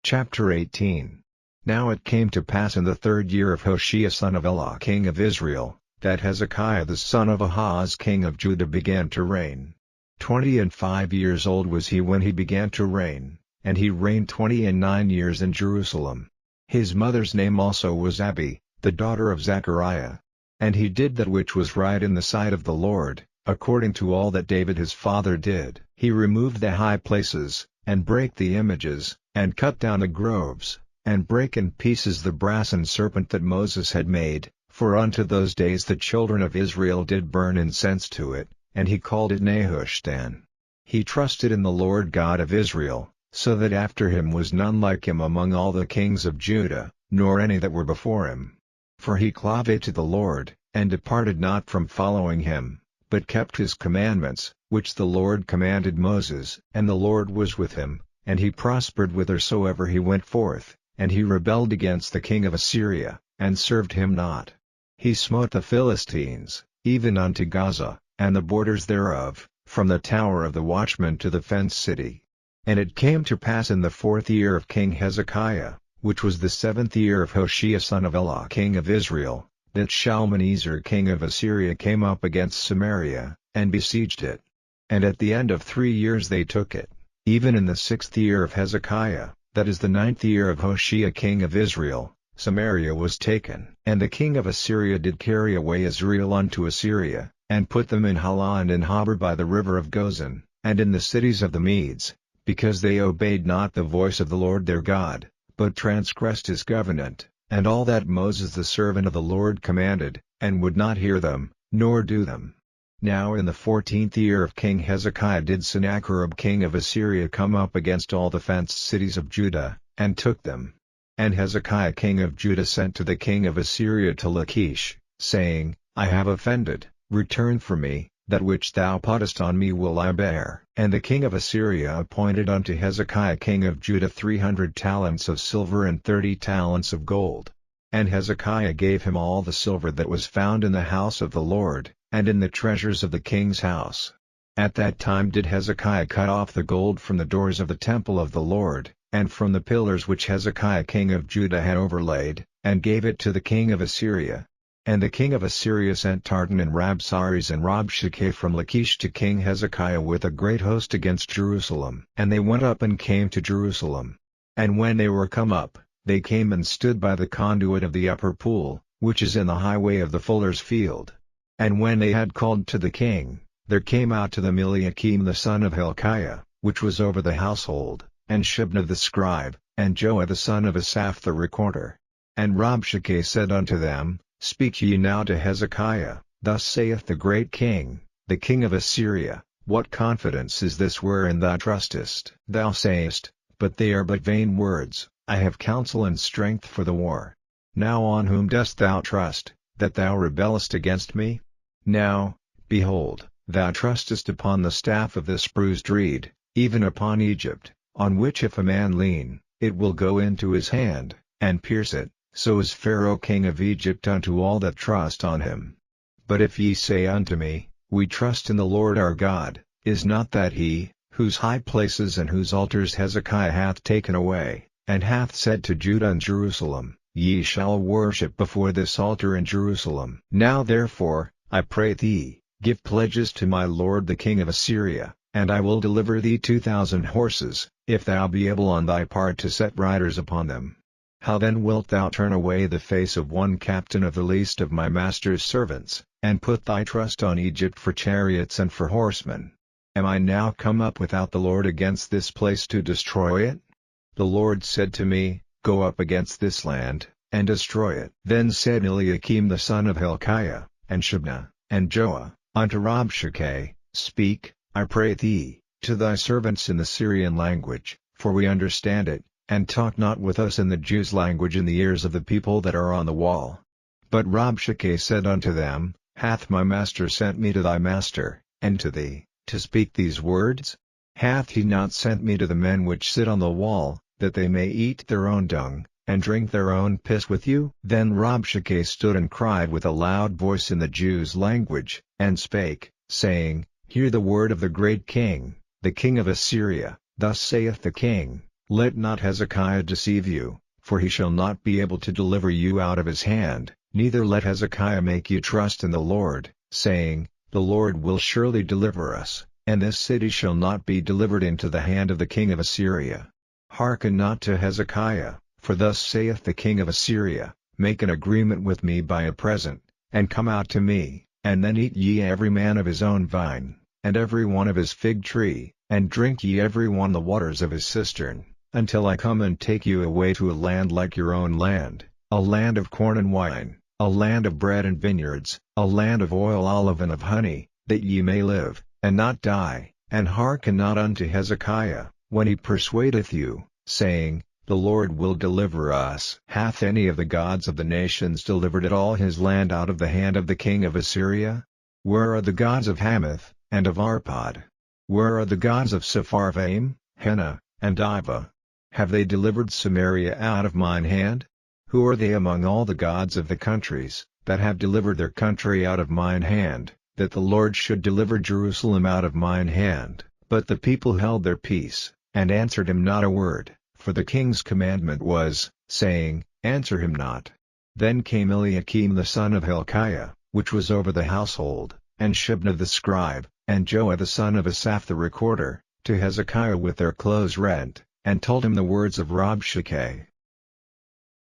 Chapter 18. Now it came to pass in the 3rd year of Hosea son of Elah king of Israel, that Hezekiah the son of Ahaz king of Judah began to reign. 25 years old was he when he began to reign, and he reigned 29 years in Jerusalem. His mother's name also was Abi, the daughter of Zechariah. And he did that which was right in the sight of the Lord, according to all that David his father did. He removed the high places, and brake the images, and cut down the groves, and brake in pieces the brazen serpent that Moses had made, for unto those days the children of Israel did burn incense to it, and he called it Nehushtan. He trusted in the Lord God of Israel, so that after him was none like him among all the kings of Judah, nor any that were before him. For he clave to the Lord, and departed not from following him, but kept his commandments, which the Lord commanded Moses. And the Lord was with him, and he prospered whithersoever he went forth, and he rebelled against the king of Assyria, and served him not. He smote the Philistines, even unto Gaza, and the borders thereof, from the tower of the watchman to the fenced city. And it came to pass in the 4th year of King Hezekiah, which was the 7th year of Hosea son of Elah king of Israel, that Shalmaneser king of Assyria came up against Samaria, and besieged it. And at the end of 3 years they took it. Even in the 6th year of Hezekiah, that is the 9th year of Hosea king of Israel, Samaria was taken. And the king of Assyria did carry away Israel unto Assyria, and put them in Halah and in Habor by the river of Gozan, and in the cities of the Medes, because they obeyed not the voice of the Lord their God, but transgressed his covenant, and all that Moses the servant of the Lord commanded, and would not hear them, nor do them. Now in the 14th year of King Hezekiah did Sennacherib king of Assyria come up against all the fenced cities of Judah, and took them. And Hezekiah king of Judah sent to the king of Assyria to Lachish, saying, I have offended, return for me, that which thou puttest on me will I bear. And the king of Assyria appointed unto Hezekiah king of Judah 300 talents of silver and 30 talents of gold. And Hezekiah gave him all the silver that was found in the house of the Lord, and in the treasures of the king's house. At that time did Hezekiah cut off the gold from the doors of the temple of the Lord, and from the pillars which Hezekiah king of Judah had overlaid, and gave it to the king of Assyria. And the king of Assyria sent Tartan and Rabsaris and Rabshakeh from Lachish to King Hezekiah with a great host against Jerusalem. And they went up and came to Jerusalem. And when they were come up, they came and stood by the conduit of the upper pool, which is in the highway of the fuller's field. And when they had called to the king, there came out to them Eliakim the son of Hilkiah, which was over the household, and Shebna the scribe, and Joah the son of Asaph the recorder. And Rabshakeh said unto them, Speak ye now to Hezekiah, thus saith the great king, the king of Assyria, What confidence is this wherein thou trustest? Thou sayest, But they are but vain words, I have counsel and strength for the war. Now on whom dost thou trust, that thou rebellest against me? Now, behold, thou trustest upon the staff of this bruised reed, even upon Egypt, on which if a man lean, it will go into his hand, and pierce it. So is Pharaoh king of Egypt unto all that trust on him. But if ye say unto me, We trust in the Lord our God, is not that he, whose high places and whose altars Hezekiah hath taken away, and hath said to Judah and Jerusalem, Ye shall worship before this altar in Jerusalem? Now therefore, I pray thee, give pledges to my lord the king of Assyria, and I will deliver thee 2,000 horses, if thou be able on thy part to set riders upon them. How then wilt thou turn away the face of one captain of the least of my master's servants, and put thy trust on Egypt for chariots and for horsemen? Am I now come up without the Lord against this place to destroy it? The Lord said to me, Go up against this land, and destroy it. Then said Eliakim the son of Hilkiah, and Shebna, and Joah, unto Rabshakeh, Speak, I pray thee, to thy servants in the Syrian language, for we understand it, and talk not with us in the Jews' language in the ears of the people that are on the wall. But Rabshakeh said unto them, Hath my master sent me to thy master, and to thee, to speak these words? Hath he not sent me to the men which sit on the wall, that they may eat their own dung, and drink their own piss with you? Then Rabshakeh stood and cried with a loud voice in the Jews' language, and spake, saying, Hear the word of the great king, the king of Assyria. Thus saith the king, Let not Hezekiah deceive you, for he shall not be able to deliver you out of his hand, neither let Hezekiah make you trust in the Lord, saying, The Lord will surely deliver us, and this city shall not be delivered into the hand of the king of Assyria. Hearken not to Hezekiah, for thus saith the king of Assyria, Make an agreement with me by a present, and come out to me, and then eat ye every man of his own vine, and every one of his fig tree, and drink ye every one the waters of his cistern, until I come and take you away to a land like your own land, a land of corn and wine, a land of bread and vineyards, a land of oil, olive, and of honey, that ye may live, and not die. And hearken not unto Hezekiah, when he persuadeth you, saying, The Lord will deliver us. Hath any of the gods of the nations delivered at all his land out of the hand of the king of Assyria? Where are the gods of Hamath, and of Arpad? Where are the gods of Sepharvaim, Hena, and Diva? Have they delivered Samaria out of mine hand? Who are they among all the gods of the countries, that have delivered their country out of mine hand, that the Lord should deliver Jerusalem out of mine hand? But the people held their peace, and answered him not a word, for the king's commandment was, saying, Answer him not. Then came Eliakim the son of Hilkiah, which was over the household, and Shebna the scribe, and Joah the son of Asaph the recorder, to Hezekiah with their clothes rent, and told him the words of Rabshakeh,